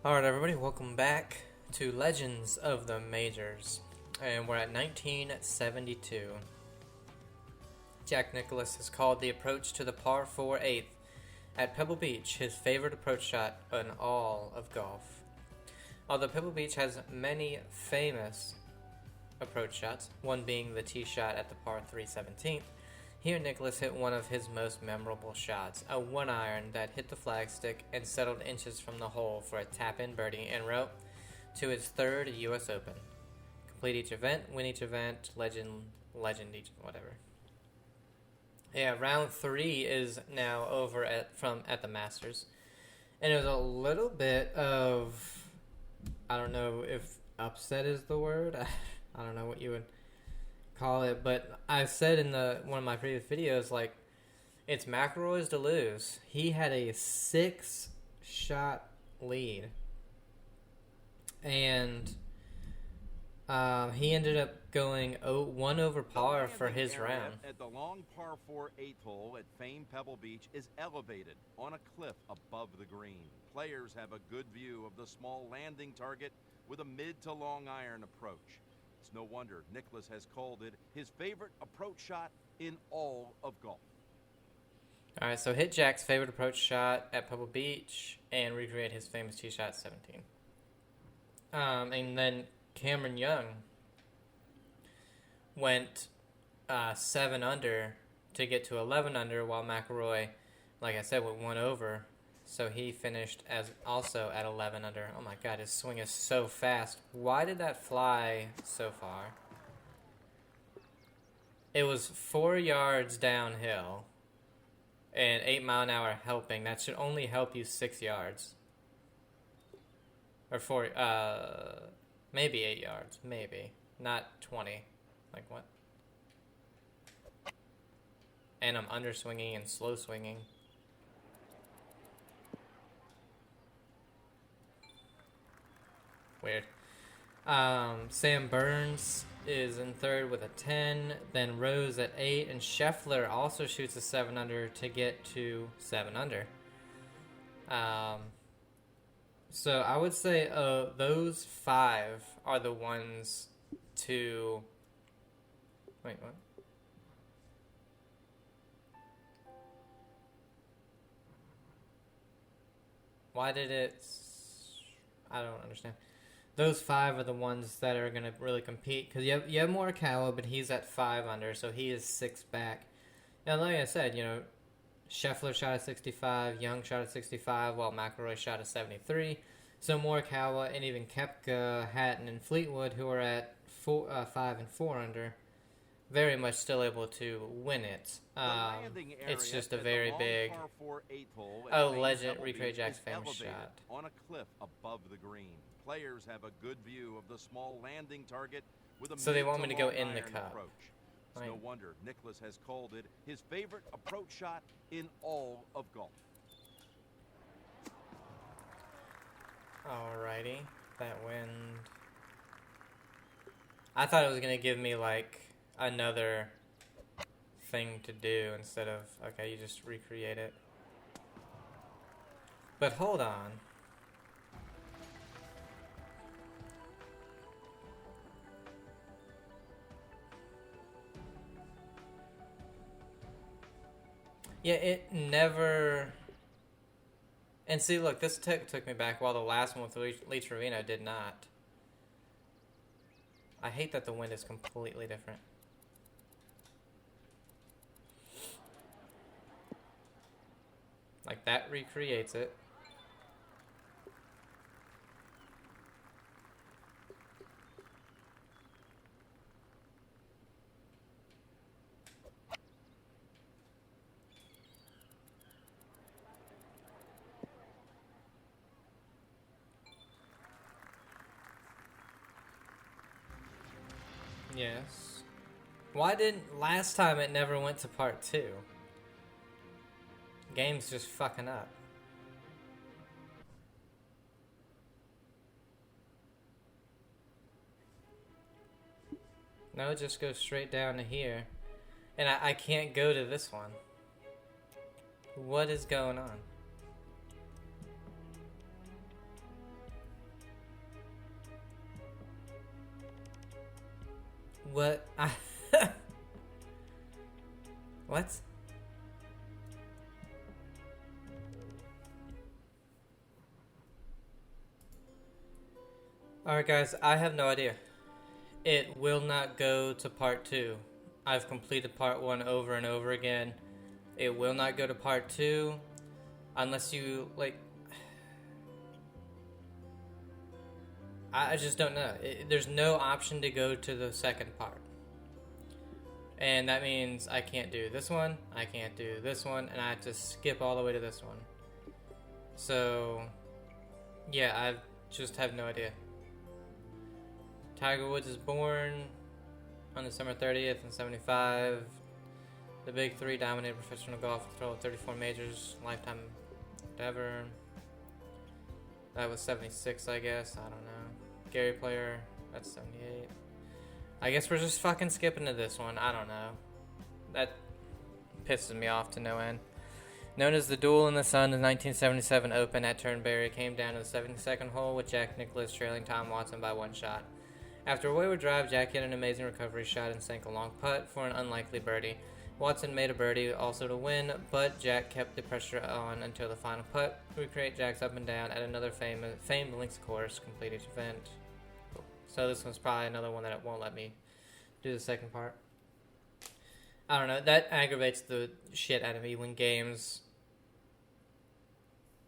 Alright, everybody, welcome back to Legends of the Majors. And we're at 1972. Jack Nicklaus has called the approach to the par 4 8th at Pebble Beach his favorite approach shot in all of golf. Although Pebble Beach has many famous approach shots, one being the tee shot at the par 3 17th, here Nicklaus hit one of his most memorable shots, a 1-iron that hit the flagstick and settled inches from the hole for a tap-in birdie en route to his third U.S. Open. Complete each event, win each event, legend each, whatever. Yeah, round 3 is now over at the Masters. And it was a little bit of, I don't know if upset is the word. I don't know what you would call it, but I said in one of my previous videos, like, it's McIlroy's to lose. He had a 6-shot lead, and he ended up going 1 over par for his round. At the long par 4 8th hole at famed Pebble Beach is elevated on a cliff above the green. Players have a good view of the small landing target with a mid to long iron approach. It's no wonder Nicklaus has called it his favorite approach shot in all of golf. All right, so hit Jack's favorite approach shot at Pebble Beach and recreate his famous tee shot at 17. And then Cameron Young went 7 under to get to 11 under, while McIlroy, like I said, went 1 over. So he finished as also at 11 under. Oh my God, his swing is so fast. Why did that fly so far? It was 4 yards downhill and 8 mile an hour helping. That should only help you 6 yards. Or 4, maybe 8 yards, maybe. Not 20. Like what? And I'm underswinging and slow swinging. Weird. Sam Burns is in third with a 10, then Rose at 8, and Scheffler also shoots a 7 under to get to 7 under. So I would say those 5 are the ones to... Wait, what? Why did it... I don't understand. Those 5 are the ones that are going to really compete. Because you have Morikawa, but he's at 5 under, so he is 6 back. And like I said, Scheffler shot a 65, Young shot a 65, while McIlroy shot a 73. So Morikawa and even Koepka, Hatton, and Fleetwood, who are at 5 and 4 under, very much still able to win it. It's just a very big... legend, recreate Jack's famous shot. On a cliff above the green. Players have a good view of the small landing target with a so they want me to go in the cup. Approach. It's no wonder Nicklaus has called it his favorite approach shot in all of golf. Alrighty, that wind. I thought it was gonna give me like another thing to do instead of, okay, you just recreate it. But hold on. Yeah, it never... And see, look, this took me back, while the last one with Lee Trevino did not. I hate that the wind is completely different. Like, that recreates it. Yes. Why didn't... Last time it never went to part 2. Game's just fucking up. No, it just goes straight down to here. And I can't go to this one. What is going on? What? What? Alright guys, I have no idea. It will not go to part 2. I've completed part 1 over and over again. It will not go to part 2 unless you, like... I just don't know. There's no option to go to the second part. And that means I can't do this one, I can't do this one, and I have to skip all the way to this one. So, yeah, I just have no idea. Tiger Woods is born on December 30th in 75. The Big Three dominated professional golf with a total of 34 majors, lifetime endeavor. That was 76, I guess. I don't know. Gary Player, that's 78. I guess we're just fucking skipping to this one. I don't know. That pisses me off to no end. Known as the Duel in the Sun, the 1977 Open at Turnberry came down to the 72nd hole with Jack Nicklaus trailing Tom Watson by 1 shot. After a wayward drive, Jack hit an amazing recovery shot and sank a long putt for an unlikely birdie. Watson made a birdie also to win, but Jack kept the pressure on until the final putt. Recreate Jack's up and down at another famed links course, complete each event. So this one's probably another one that it won't let me do the second part. I don't know, that aggravates the shit out of me when games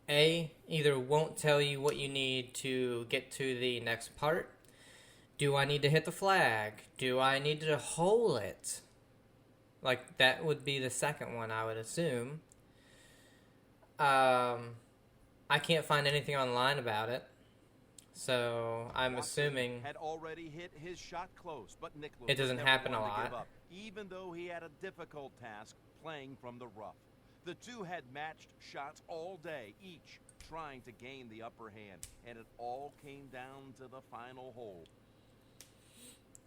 either won't tell you what you need to get to the next part. Do I need to hit the flag? Do I need to hole it? Like, that would be the second one, I would assume. I can't find anything online about it. So, I'm assuming had already hit his shot close, but Nicklaus it doesn't happen a lot. up, even though he had a difficult task playing from the rough. The two had matched shots all day, each trying to gain the upper hand, and it all came down to the final hole.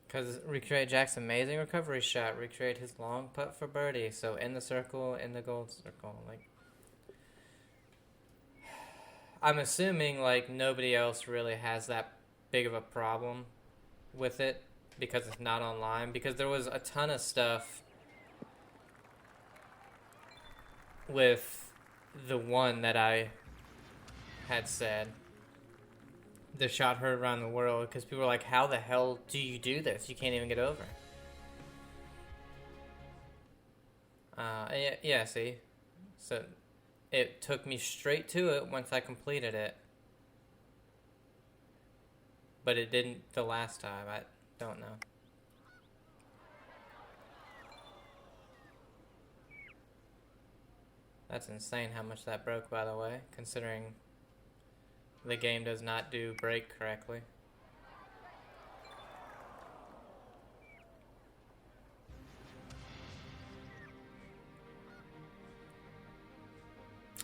Because recreate Jack's amazing recovery shot, recreate his long putt for birdie, so in the circle, in the gold circle, like... I'm assuming, like, nobody else really has that big of a problem with it, because it's not online, because there was a ton of stuff with the one that I had said. The shot heard around the world, because people were like, how the hell do you do this? You can't even get over. Yeah, see? So, it took me straight to it once I completed it. But it didn't the last time. I don't know. That's insane how much that broke, by the way, considering the game does not do break correctly.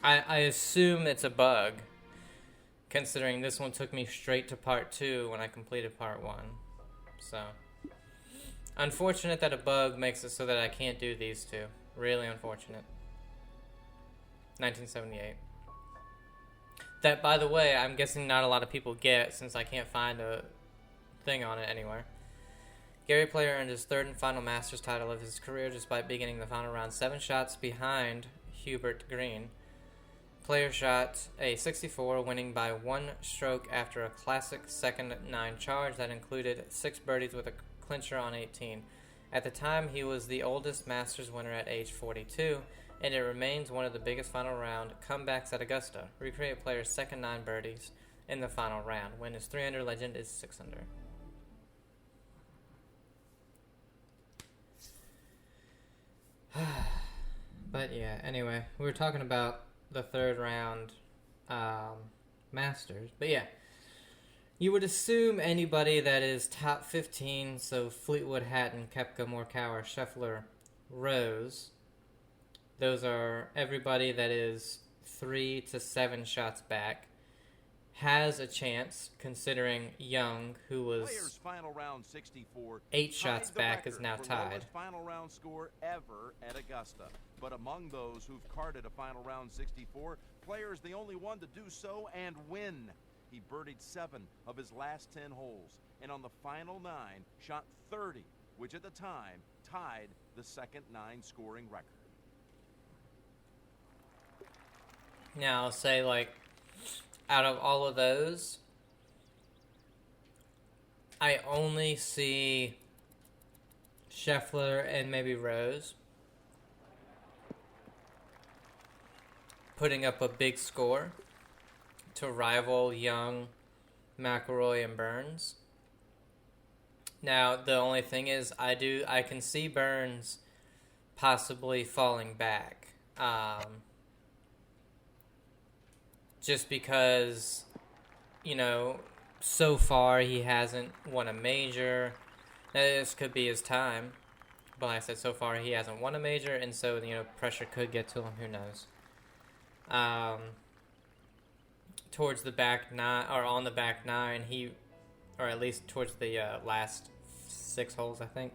I assume it's a bug, considering this one took me straight to part 2 when I completed part 1. So, unfortunate that a bug makes it so that I can't do these two. Really unfortunate. 1978. That, by the way, I'm guessing not a lot of people get, since I can't find a thing on it anywhere. Gary Player earned his third and final Masters title of his career despite beginning the final round 7 shots behind Hubert Green. Player shot a 64, winning by 1 stroke after a classic second 9 charge that included 6 birdies with a clincher on 18. At the time, he was the oldest Masters winner at age 42, and it remains one of the biggest final round comebacks at Augusta. Recreate Player's second 9 birdies in the final round, when his 3-under legend is 6-under. But yeah, anyway, we were talking about the third round Masters. But yeah, you would assume anybody that is top 15, so Fleetwood, Hatton, Koepka, Morikawa, Scheffler, Rose, those are everybody that is 3 to 7 shots back, has a chance, considering Young, who was Players final round 64, 8 shots back, is record now for tied. lowest final round score ever at Augusta. But among those who've carded a final round 64, Player is the only one to do so and win. He birdied 7 of his last 10 holes, and on the final 9, shot 30 which at the time tied the second 9-scoring record. Now, I'll say, like, out of all of those, I only see Scheffler and maybe Rose putting up a big score to rival Young, McIlroy, and Burns. Now, the only thing is, I can see Burns possibly falling back. Just because, you know, so far he hasn't won a major. Now, this could be his time. But like I said, so far he hasn't won a major, and so, you know, pressure could get to him. Who knows? Towards the back nine, or on the back nine, or at least towards the last 6 holes, I think,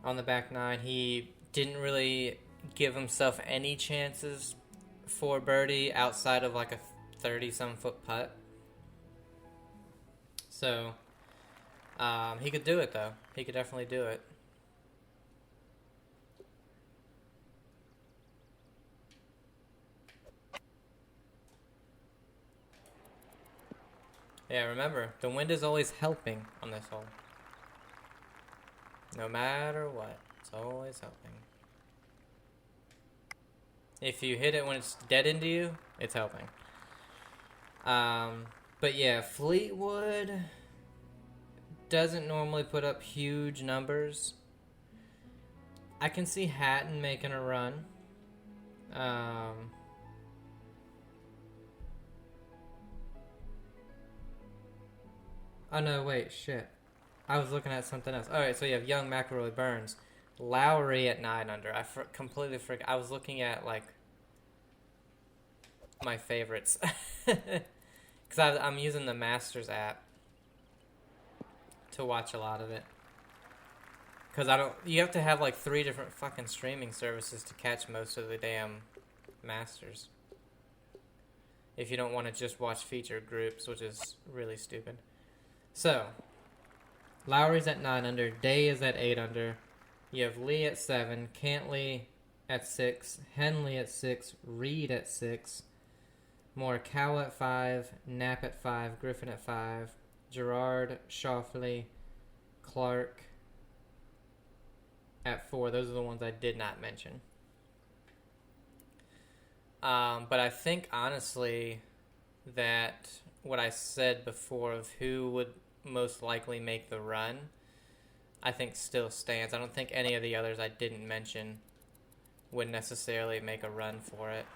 on the back nine, he didn't really give himself any chances for birdie outside of like a 30-some foot putt. So, he could do it, though. He could definitely do it. Yeah, remember, the wind is always helping on this hole. No matter what, it's always helping. If you hit it when it's dead into you, it's helping. But yeah, Fleetwood doesn't normally put up huge numbers. I can see Hatton making a run. Oh no, wait, shit. I was looking at something else. Alright, so you have Young, McIlroy, Burns. Lowry at 9 under. I completely forgot. I was looking at, like, my favorites. Because I'm using the Masters app to watch a lot of it. Because you have to have, like, 3 different fucking streaming services to catch most of the damn Masters. If you don't want to just watch featured groups, which is really stupid. So, Lowry's at 9 under, Day is at 8 under, you have Lee at 7, Cantley at 6, Henley at 6, Reed at 6, Morikawa at 5, Knapp at 5, Griffin at 5, Gerard, Schauffele, Clark at 4. Those are the ones I did not mention. But I think, honestly, that what I said before of who would most likely make the run, I think still stands. I don't think any of the others I didn't mention would necessarily make a run for it.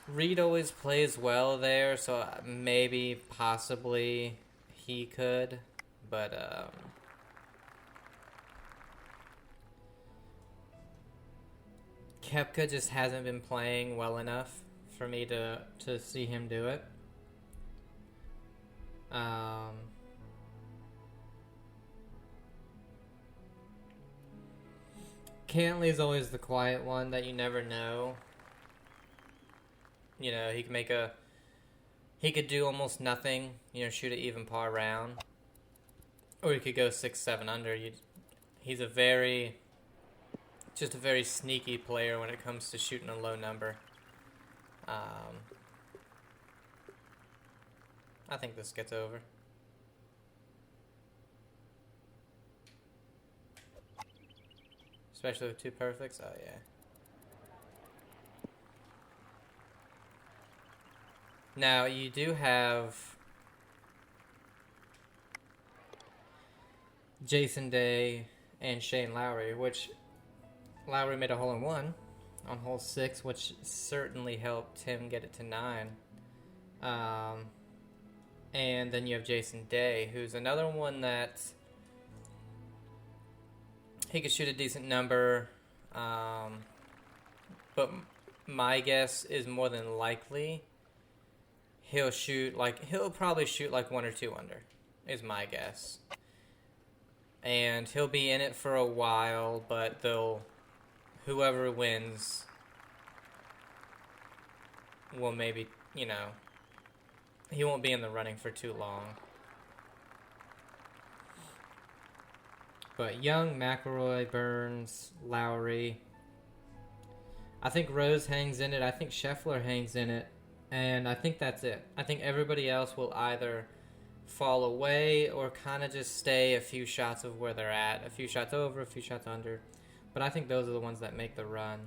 Reed always plays well there, so maybe, possibly, he could, but, Koepka just hasn't been playing well enough for me to see him do it. Cantley's always the quiet one that you never know. You know, he could do almost nothing, you know, shoot an even par round. Or he could go 6-7 under. He's just a very sneaky player when it comes to shooting a low number. I think this gets over. Especially with 2 perfects. Oh, yeah. Now, you do have Jason Day and Shane Lowry, which Lowry made a hole-in-one on hole 6, which certainly helped him get it to 9. And then you have Jason Day, who's another one that he could shoot a decent number, but my guess is more than likely he'll probably shoot like 1 or 2 under, is my guess. And he'll be in it for a while, but whoever wins will maybe, you know, he won't be in the running for too long. But Young, McIlroy, Burns, Lowry. I think Rose hangs in it. I think Scheffler hangs in it. And I think that's it. I think everybody else will either fall away or kind of just stay a few shots of where they're at. A few shots over, a few shots under. But I think those are the ones that make the run.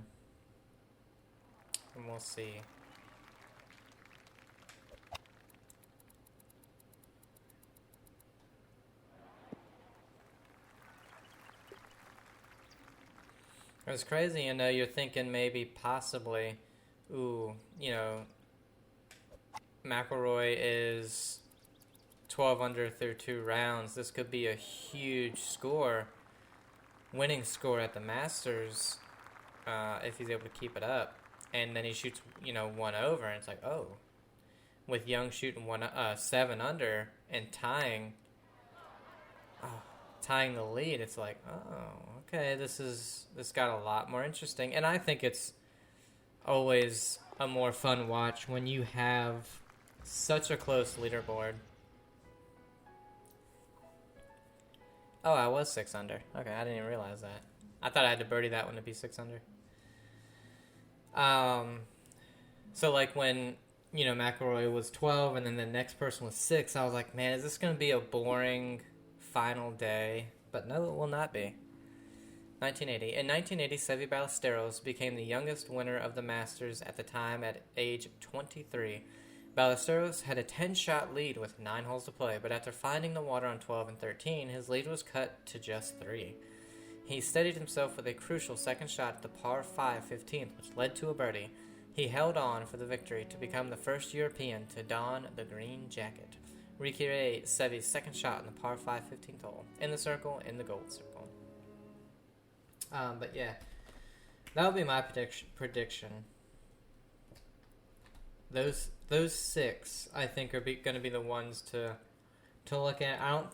And we'll see. It was crazy, you're thinking maybe possibly, McIlroy is 12 under through 2 rounds. This could be a huge score, winning score at the Masters, if he's able to keep it up. And then he shoots, 1 over, and it's like, oh. With Young shooting 7 under and tying the lead, it's like, oh, okay, this got a lot more interesting. And I think it's always a more fun watch when you have such a close leaderboard. Oh, I was 6 under. Okay, I didn't even realize that. I thought I had to birdie that one to be 6 under. So like when, McIlroy was 12 and then the next person was 6, I was like, man, is this going to be a boring final day? But no, it will not be. 1980. In 1980, Seve Ballesteros became the youngest winner of the Masters at the time at age 23. Ballesteros had a 10-shot lead with 9 holes to play, but after finding the water on 12 and 13, his lead was cut to just 3. He steadied himself with a crucial second shot at the par 5 15th, which led to a birdie. He held on for the victory to become the first European to don the green jacket. Recreate Seve's second shot in the par 5 15th hole. In the circle, in the gold circle. But yeah, that would be my prediction. Those 6, I think, are going to be the ones to look at. I don't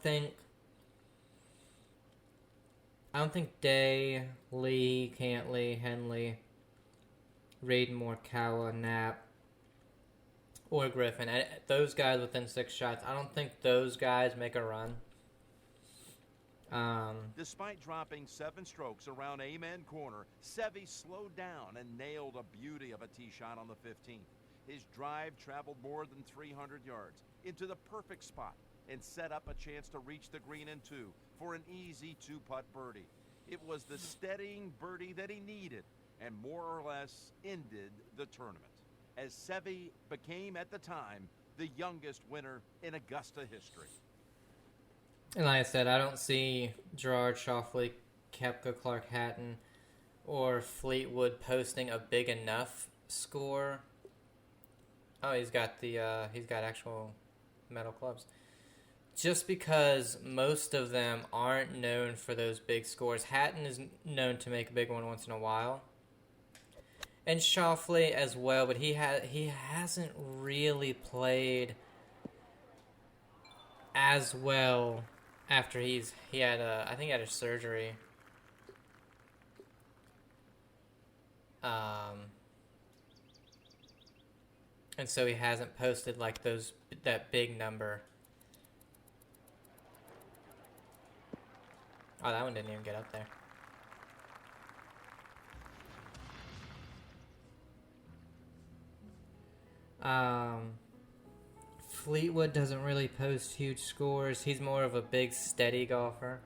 think Day, Lee, Cantley, Henley, Reed, Morikawa, Knapp, or Griffin. Those guys within 6 shots, I don't think those guys make a run. Despite dropping 7 strokes around Amen Corner, Seve slowed down and nailed a beauty of a tee shot on the 15th. His drive traveled more than 300 yards into the perfect spot and set up a chance to reach the green in 2 for an easy 2-putt birdie. It was the steadying birdie that he needed and more or less ended the tournament, as Seve became at the time the youngest winner in Augusta history. And like I said, I don't see Gerard, Schauffele, Koepka, Clark, Hatton, or Fleetwood posting a big enough score. Oh, he's got actual metal clubs. Just because most of them aren't known for those big scores. Hatton is known to make a big one once in a while. And Schauffele as well, but he hasn't really played as well after I think he had a surgery. And so he hasn't posted like that big number. Oh, that one didn't even get up there. Fleetwood doesn't really post huge scores. He's more of a big, steady golfer.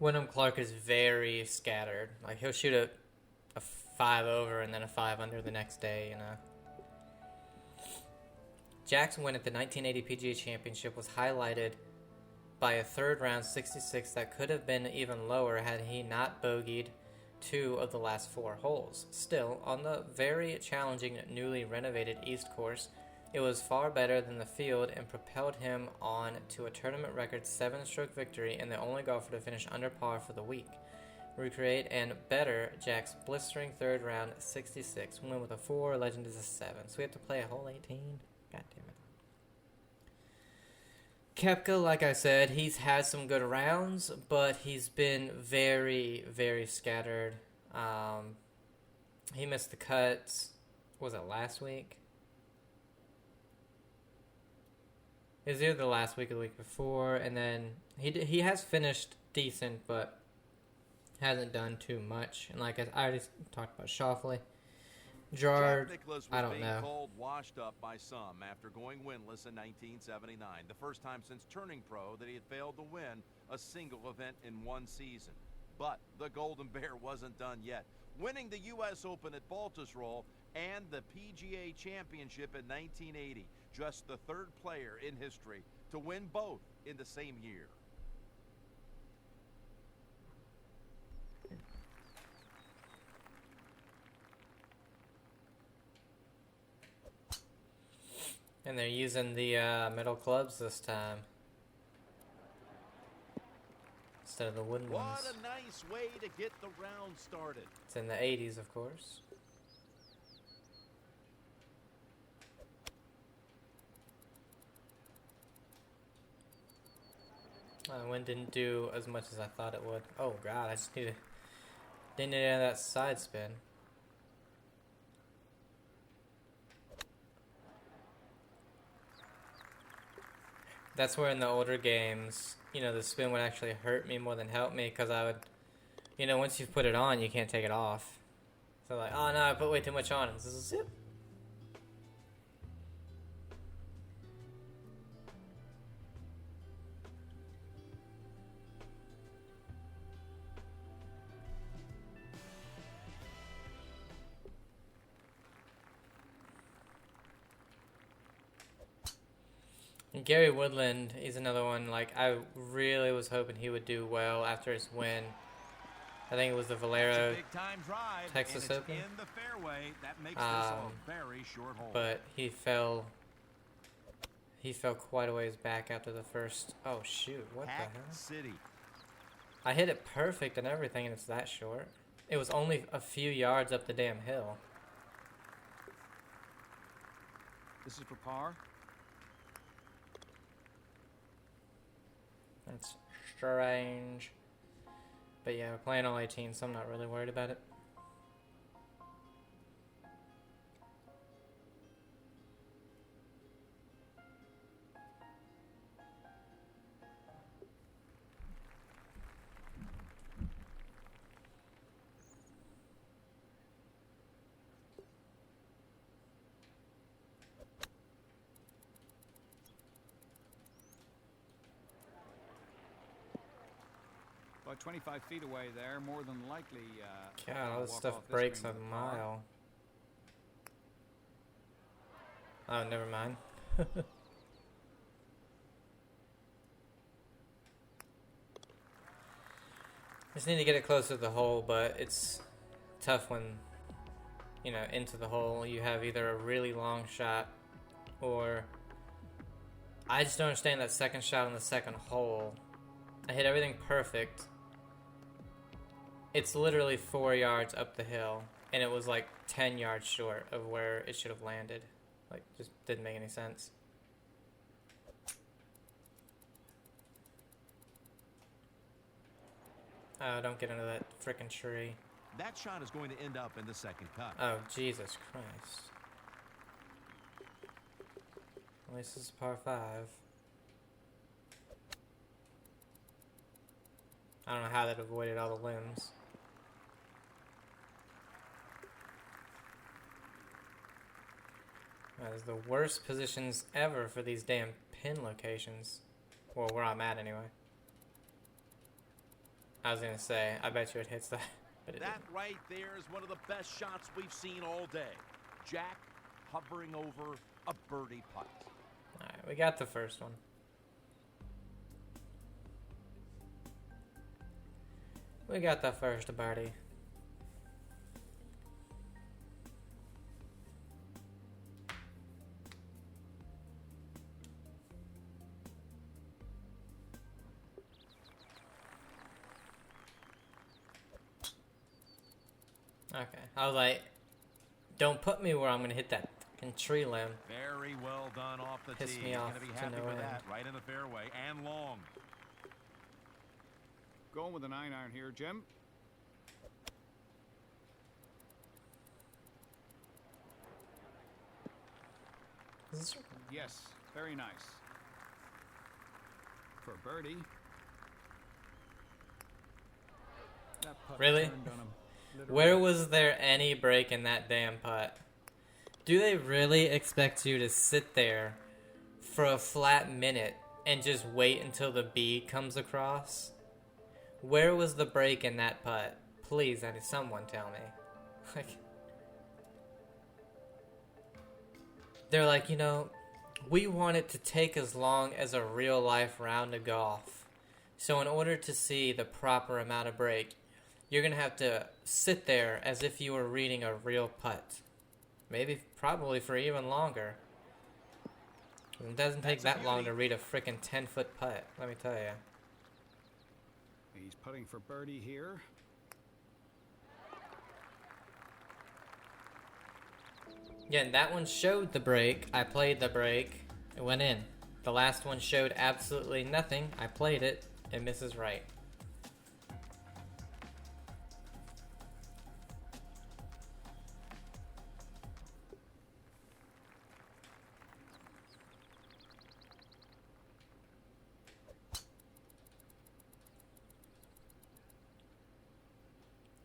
Wyndham Clark is very scattered. Like, he'll shoot a 5 over and then a 5 under the next day, Jack's win at the 1980 PGA Championship was highlighted by a third round 66 that could have been even lower had he not bogeyed 2 of the last 4 holes. Still, on the very challenging, newly renovated East course, it was far better than the field and propelled him on to a tournament record 7-stroke victory and the only golfer to finish under par for the week. Recreate and better Jack's blistering third round 66. Win with a 4, legend is a 7. So we have to play a hole 18? God damn it. Koepka, like I said, he's had some good rounds, but he's been very, very scattered. He missed the cuts, was it last week? It was either the last week or the week before, and then he has finished decent, but hasn't done too much. And like I already talked about Shoffley. Gerard, Jack Nicklaus was I don't being know. called washed up by some after going winless in 1979, the first time since turning pro that he had failed to win a single event in one season. But the Golden Bear wasn't done yet, winning the U.S. Open at Baltusrol and the PGA Championship in 1980, just the third player in history to win both in the same year. And they're using the metal clubs this time instead of the wooden What ones. a nice way to get the round started. It's in the 80s, of course. Wind didn't do as much as I thought it would. Oh god, I just didn't need any of that side spin. That's where in the older games, the spin would actually hurt me more than help me, because I would, once you put it on, you can't take it off. So like, oh no, I put way too much on. This is zip. And Gary Woodland is another one, like, I really was hoping he would do well after his win. I think it was the Valero Texas Open. In the fairway. That makes this a very short hole. But he fell quite a ways back after the first. Oh shoot, what the hell? City. I hit it perfect and everything, and it's that short. It was only a few yards up the damn hill. This is for par. That's strange. But yeah, we're playing all 18, so I'm not really worried about it. About 25 feet away there, more than likely. God, all this walk stuff off this breaks a green with par. mile. Oh, never mind. Just need to get it closer to the hole, but it's tough when, into the hole you have either a really long shot or... I just don't understand that second shot on the second hole. I hit everything perfect. It's literally 4 yards up the hill, and it was like 10 yards short of where it should have landed. Like, just didn't make any sense. Oh, don't get into that frickin' tree. That shot is going to end up in the second cut. Oh, Jesus Christ. At least this is par 5. I don't know how that avoided all the limbs. That is the worst positions ever for these damn pin locations. Well, where I'm at anyway. I was gonna say, I bet you it hits that, but it That didn't. right there is one of the best shots we've seen all day. Jack hovering over a birdie putt. Alright, we got the first one. We got the first birdie. Okay, I was like, don't put me where I'm gonna hit that fucking tree limb. Very well done off the Pissed tee. me off Gonna be to happy no with end. that. Right in the fairway and long. Going with a 9-iron here, Jim. Is this- Yes, very nice. for birdie. That putt Really? turned on him. Where was there any break in that damn putt? Do they really expect you to sit there for a flat minute and just wait until the B comes across? Where was the break in that putt? Please, someone tell me. Like, they're like, we want it to take as long as a real life round of golf. So in order to see the proper amount of break, you're going to have to sit there as if you were reading a real putt. Maybe, probably for even longer. It doesn't take that long to read a frickin' 10-foot putt, let me tell you. He's putting for birdie here. Yeah, and that one showed the break. I played the break. It went in. The last one showed absolutely nothing. I played it. It misses right.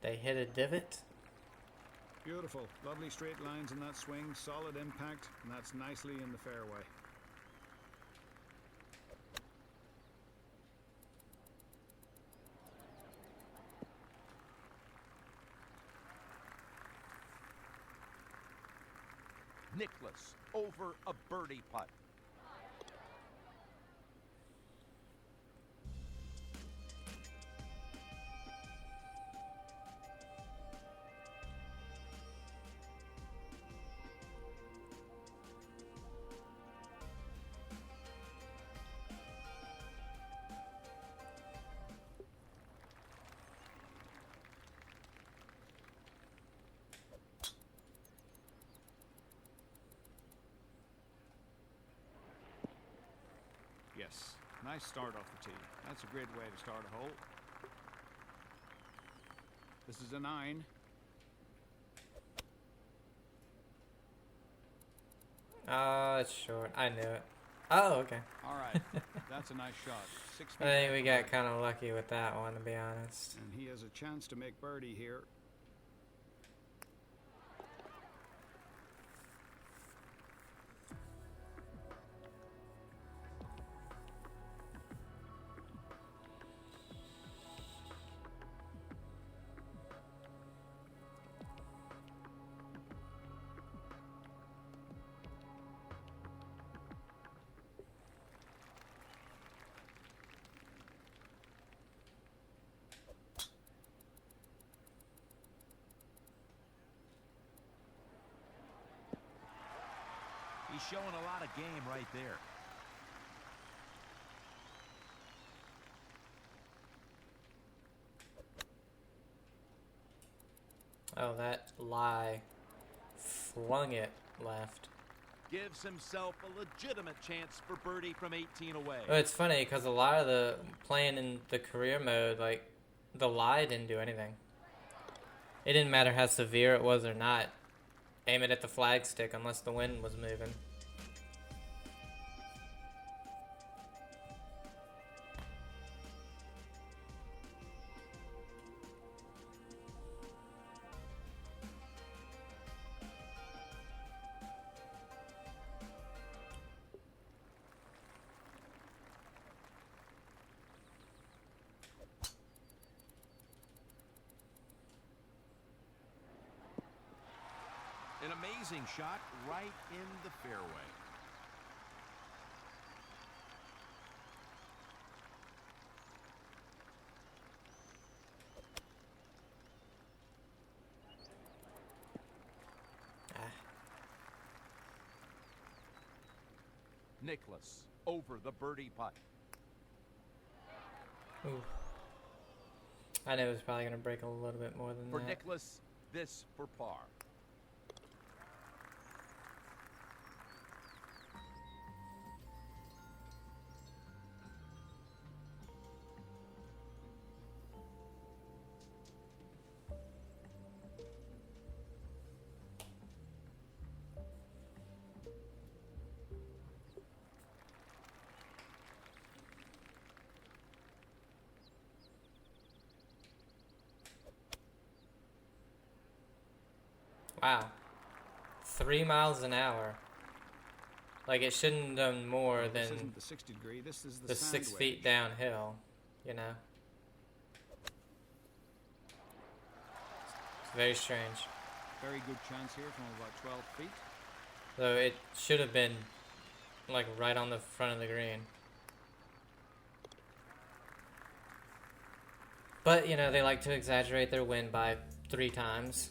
They hit a divot. Beautiful. Lovely straight lines in that swing. Solid impact. And that's nicely in the fairway. Nicklaus over a birdie putt. Yes. Nice start off the tee. That's a great way to start a hole. This is a 9. Oh, it's short. I knew it. Oh, okay. All right. That's a nice shot. 6 feet. I think we off the got line. kind of lucky with that one, to be honest. And he has a chance to make birdie here. He's showing a lot of game right there. Oh, that lie flung it left. Gives himself a legitimate chance for birdie from 18 away. Oh, it's funny because a lot of the playing in the career mode, like the lie didn't do anything. It didn't matter how severe it was or not. Aim it at the flagstick unless the wind was moving. An amazing shot right in the fairway. Nicklaus over the birdie putt. Ooh. I knew it was probably going to break a little bit more than For that. Nicklaus, this for par. Wow. 3 miles an hour. Like, it shouldn't have done more This than isn't the 60 degree, this is the the sand 6 feet wedge. downhill, you know? It's very strange. Very good chance here from about 12 feet. So it should have been, like, right on the front of the green. But, you know, they like to exaggerate their wind by 3 times.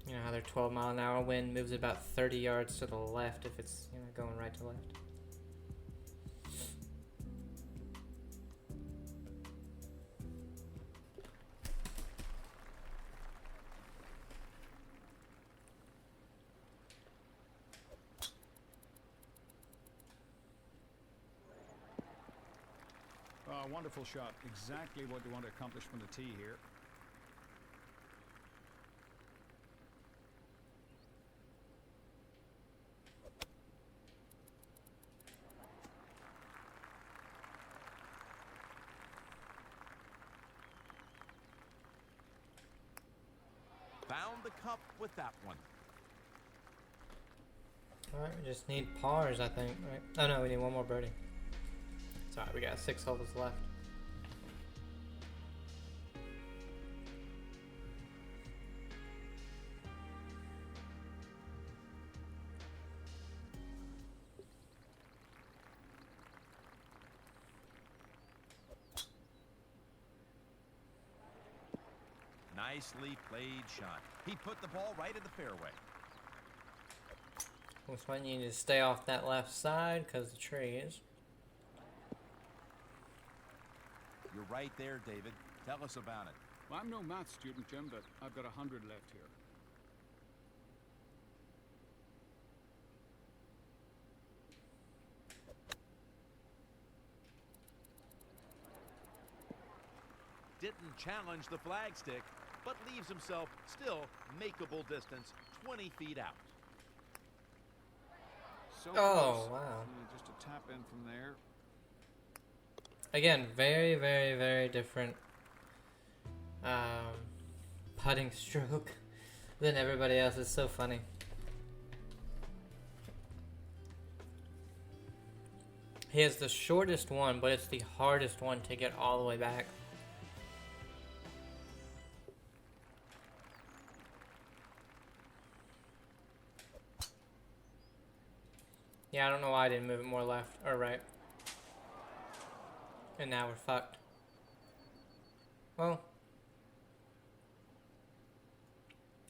You know how their 12-mile-an-hour wind moves about 30 yards to the left if it's, you know, going right to left. Wonderful shot. Exactly what you want to accomplish from the tee here. Found the cup with that one. Alright, we just need pars, I think, right? Oh no, we need one more birdie. It's alright, we got 6 holes left. Nicely played shot. He put the ball right in the fairway. Looks like you need to stay off that left side because the trees. You're right there, David. Tell us about it. Well, I'm no math student, Jim, but I've got 100 left here. Didn't challenge the flagstick, but leaves himself still makeable distance, 20 feet out. So Oh, close. wow. Just a tap in from there. Again, very, very, very different putting stroke than everybody else. It's so funny. He has the shortest one, but it's the hardest one to get all the way back. Yeah, I don't know why I didn't move it more left or right. And now we're fucked. Well,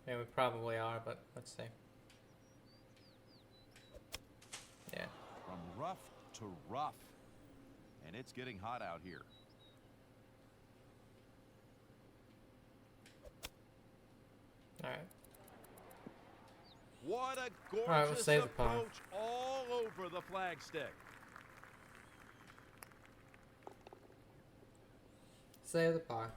yeah, we probably are, but let's see. Yeah. From rough to rough. And it's getting hot out here. Alright. What a All right, we'll gorgeous save the par. approach all over the flagstick. Save the par.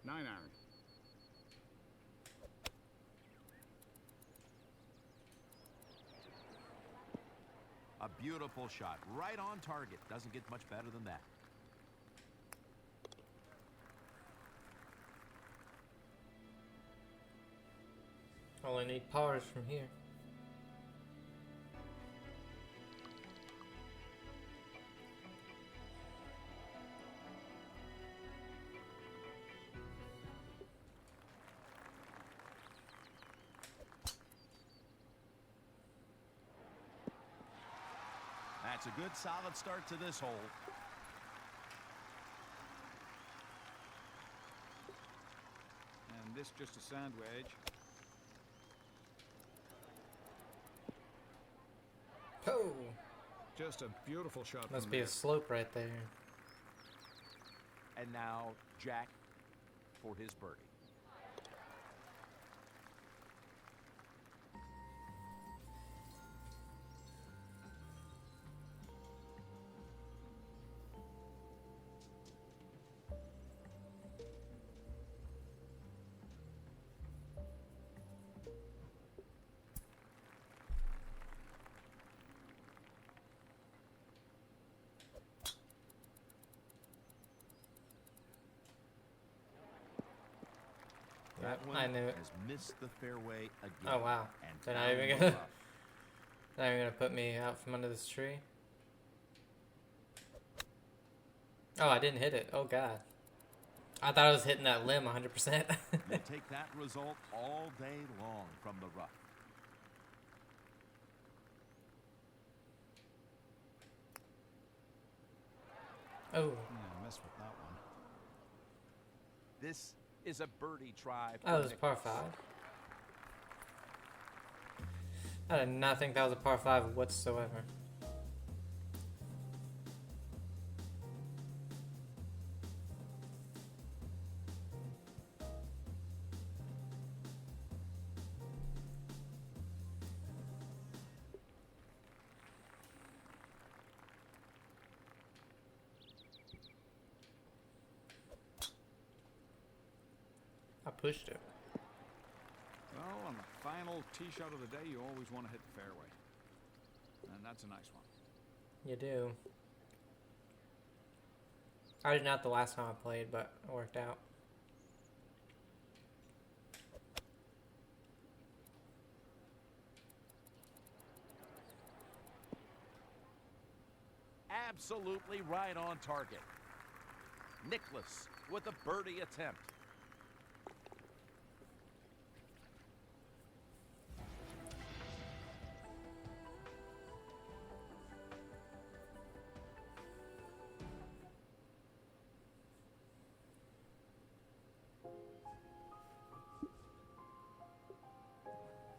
Nine iron. A beautiful shot, right on target. Doesn't get much better than that. Only need pars from here. That's a good solid start to this hole. And this just a sand wedge. Oh! Just a beautiful shot. Must from be there. a slope right there. And now Jack for his birdie. That one I knew it. has missed the fairway again. Oh wow. And They're not down even the gonna rough. not even gonna put me out from under this tree. Oh, I didn't hit it. Oh god. I thought I was hitting that limb 100%. You'll take that result all day long from the rough. Oh. Yeah, missed with that one. This is a birdie try. Oh, it was par 5. I did not think that was a par 5 whatsoever. I pushed it. Well, on the final tee shot of the day, you always want to hit the fairway. And that's a nice one. You do. I did not the last time I played, but it worked out. Absolutely right on target. Nicklaus with a birdie attempt.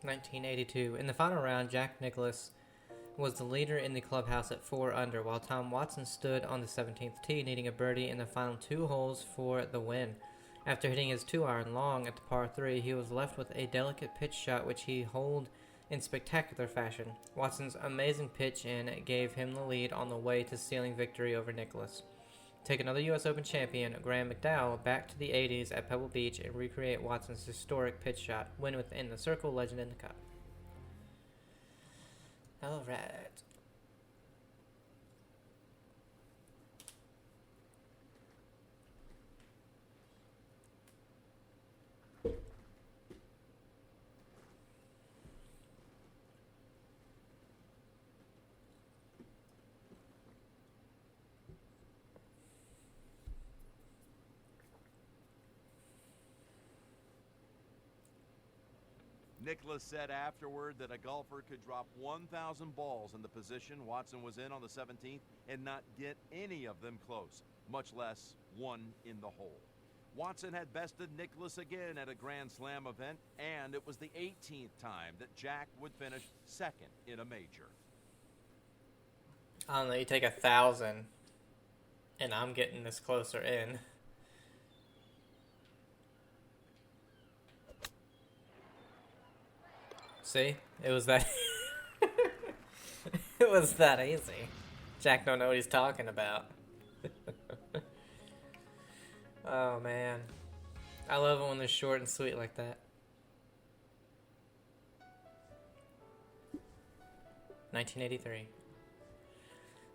(1982). In the final round, Jack Nicklaus was the leader in the clubhouse at 4 under, while Tom Watson stood on the 17th tee, needing a birdie in the final 2 holes for the win. After hitting his 2-iron long at the par 3, he was left with a delicate pitch shot which he holed in spectacular fashion. Watson's amazing pitch in gave him the lead on the way to sealing victory over Nicklaus. Take another U.S. Open champion, Graham McDowell, back to the 80s at Pebble Beach and recreate Watson's historic pitch shot. Win within the circle, legend in the cup. All right. Nicklaus said afterward that a golfer could drop 1,000 balls in the position Watson was in on the 17th and not get any of them close, much less one in the hole. Watson had bested Nicklaus again at a Grand Slam event, and it was the 18th time that Jack would finish second in a major. I don't know, you take 1,000, and I'm getting this closer in. See? It was that... it was that easy. Jack don't know what he's talking about. Oh, man. I love it when they're short and sweet like that. 1983.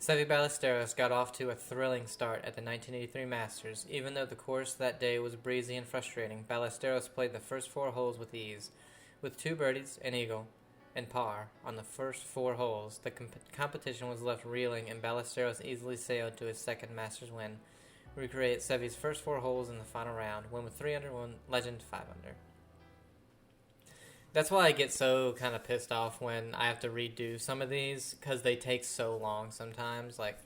Seve Ballesteros got off to a thrilling start at the 1983 Masters. Even though the course that day was breezy and frustrating, Ballesteros played the first 4 holes with ease. With 2 birdies, an eagle, and par on the first 4 holes, the competition was left reeling, and Ballesteros easily sailed to his second Masters win. Recreate Seve's first 4 holes in the final round, win with 3 under, one legend 5 under. That's why I get so kind of pissed off when I have to redo some of these, because they take so long sometimes. Like,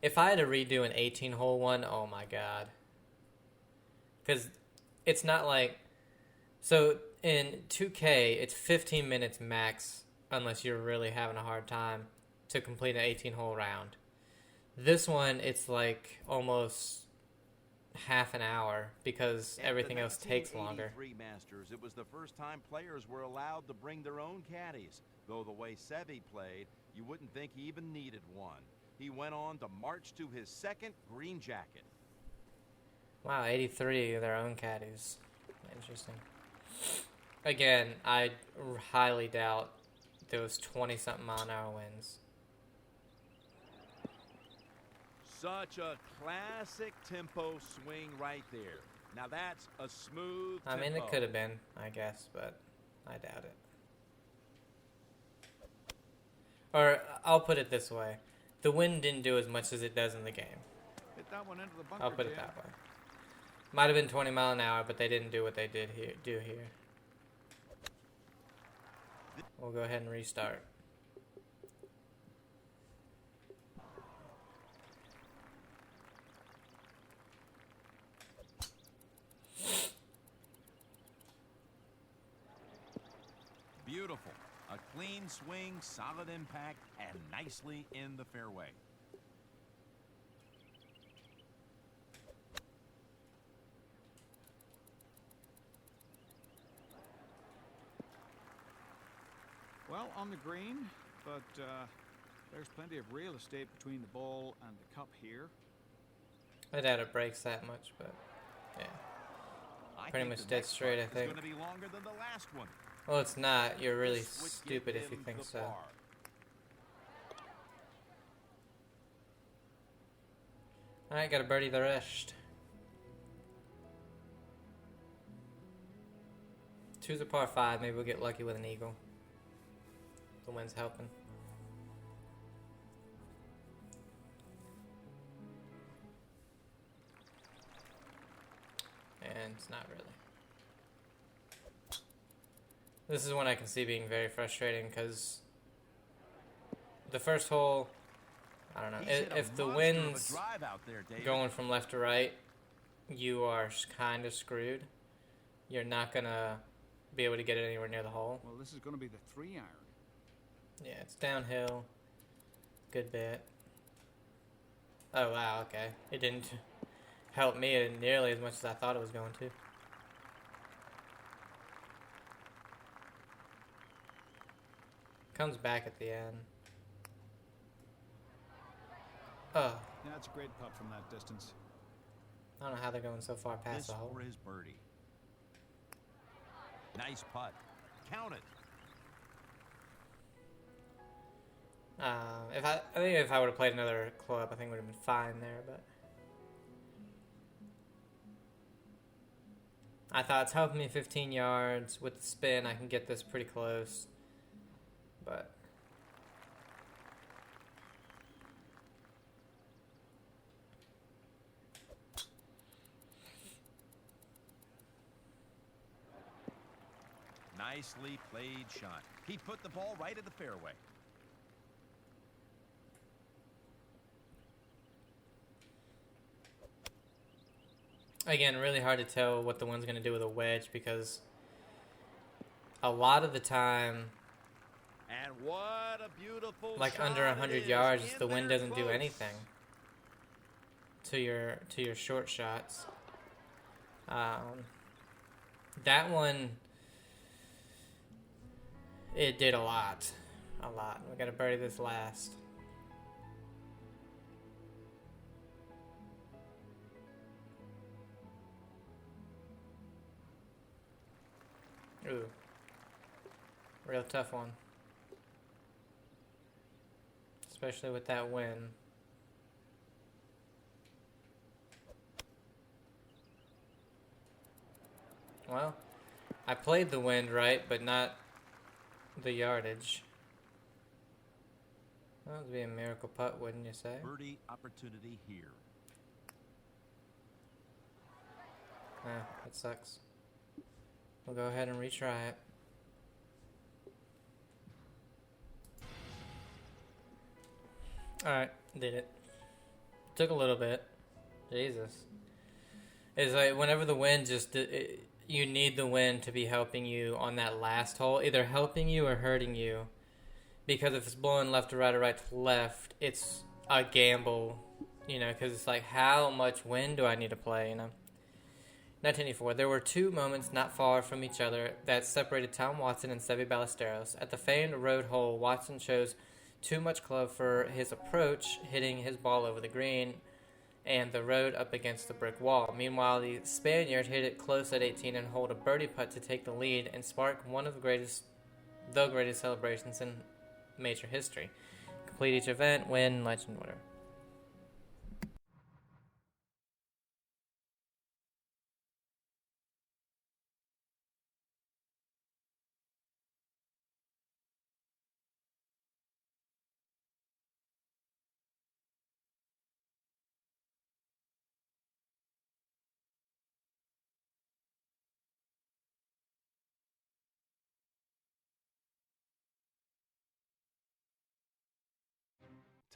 if I had to redo an 18-hole one, oh my god. Because it's not like... So, in 2K, it's 15 minutes max, unless you're really having a hard time, to complete an 18-hole round. This one, it's like almost half an hour, because everything else takes longer. At the 1983 Masters, it was the first time players were allowed to bring their own caddies, though the way Seve played, you wouldn't think he even needed one. He went on to march to his second green jacket. Wow, 83, their own caddies. Interesting. Again, I highly doubt those 20-something mile-an-hour winds. Such a classic tempo swing right there. Now that's a smooth I mean, it tempo. could have been, I guess, but I doubt it. Or, I'll put it this way. The wind didn't do as much as it does in the game. Hit that one into the bunker, I'll put it Jim. that way. Might have been 20 mile an hour, but they didn't do what they did here. We'll go ahead and restart. Beautiful. A clean swing, solid impact, and nicely in the fairway. Well, on the green, but there's plenty of real estate between the ball and the cup here. I doubt it breaks that much, but yeah. Pretty much dead straight, I think. It's going to be longer than the last one. Well, it's not. You're really This would stupid give if you him think the so. par. Alright, gotta birdie the rest. Two's a par 5. Maybe we'll get lucky with an eagle. The wind's helping. And it's not really. This is one I can see being very frustrating because the first hole, I don't know, He's hit a if the monster of a wind's drive out there, David. going from left to right, you are kind of screwed. You're not going to be able to get it anywhere near the hole. Well, this is going to be the 3-iron. Yeah, it's downhill. Good bit. Oh, wow, okay. It didn't help me nearly as much as I thought it was going to. Comes back at the end. Oh, Yeah, it's a great putt from that distance. I don't know how they're going so far past This the hole. for his birdie. Nice putt. Count it. I think if I would have played another club, I think it would have been fine there, but I thought it's helping me 15 yards. With the spin, I can get this pretty close, but Nicely played shot. He put the ball right at the fairway. again, really hard to tell what the wind's going to do with a wedge because a lot of the time, And what a beautiful like shot under it 100 is. yards, In the wind there doesn't do close. anything to your short shots. That one, it did a lot. We got to birdie this last. Ooh. Real tough one. Especially with that wind. Well, I played the wind right, but not the yardage. That would be a miracle putt, wouldn't you say? Birdie opportunity here. Ah, that sucks. We'll go ahead and retry it. Alright, did it. Took a little bit. Jesus. It's like whenever the wind you need the wind to be helping you on that last hole. Either helping you or hurting you. Because if it's blowing left to right or right to left, it's a gamble. You know, because it's like, how much wind do I need to play, you know? 1984. There were two moments not far from each other that separated Tom Watson and Seve Ballesteros. At the famed road hole, Watson chose too much club for his approach, hitting his ball over the green and the road up against the brick wall. Meanwhile, the Spaniard hit it close at 18 and hold a birdie putt to take the lead and spark one of the greatest celebrations in major history. Complete each event, win, legend, whatever.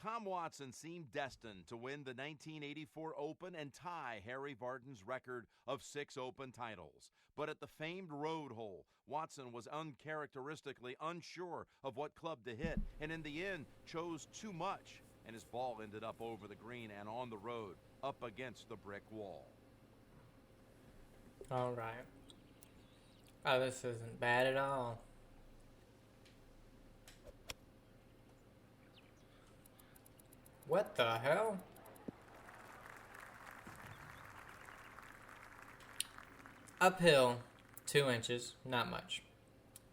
Tom Watson seemed destined to win the 1984 Open and tie Harry Vardon's record of 6 Open titles. But at the famed road hole, Watson was uncharacteristically unsure of what club to hit, and in the end chose too much, and his ball ended up over the green and on the road, up against the brick wall. All right. Oh, this isn't bad at all. What the hell? Uphill, 2 inches, not much.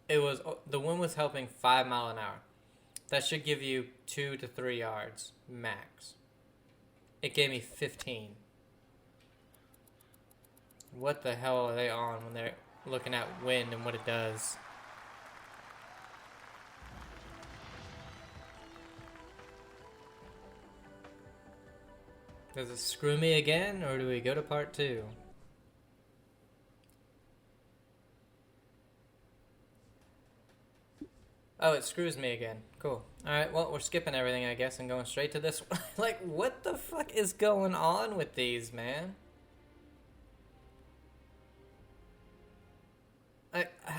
The wind was helping 5 miles an hour. That should give you 2 to 3 yards max. It gave me 15. What the hell are they on when they're looking at wind and what it does? Does it screw me again, or do we go to part 2? Oh, it screws me again. Cool. Alright, well, we're skipping everything, I guess, and going straight to this one. Like, what the fuck is going on with these, man?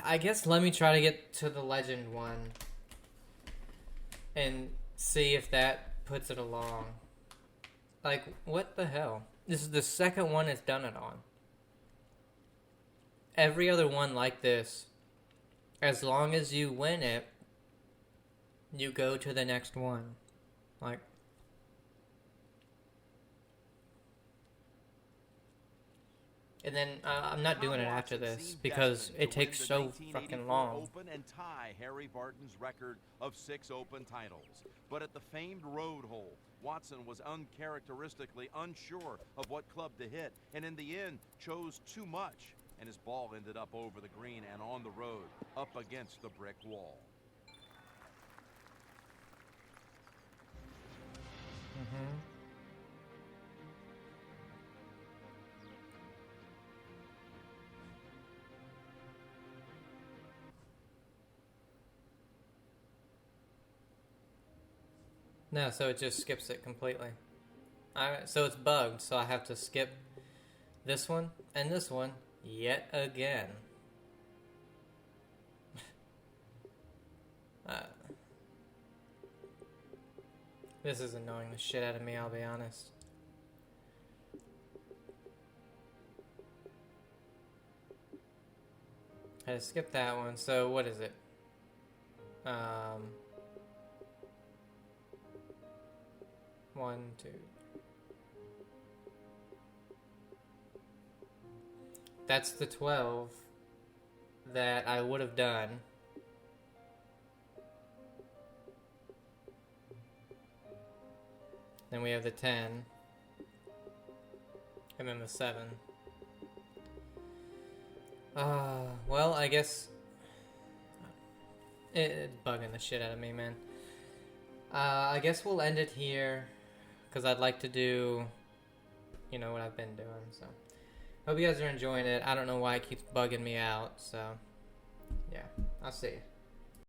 I guess let me try to get to the legend one and see if that puts it along. Like, what the hell? This is the second one it's done it on. Every other one like this, as long as you win it, you go to the next one. Like, and then I'm not doing it after this because it takes so fucking long. Open and tie Harry Vardon's record of 6 Open titles. But at the famed road hole, Watson was uncharacteristically unsure of what club to hit, and in the end chose too much, and his ball ended up over the green and on the road, up against the brick wall. No, so it just skips it completely. Alright, so it's bugged, so I have to skip this one and this one yet again. This is annoying the shit out of me, I'll be honest. I had to skip that one, so what is it? One, two. That's the 12 that I would have done. Then we have the 10. And then the 7. Well, I guess it's bugging the shit out of me, man. I guess we'll end it here, because I'd like to do, you know, what I've been doing, so. Hope you guys are enjoying it. I don't know why it keeps bugging me out, so. Yeah, I'll see you.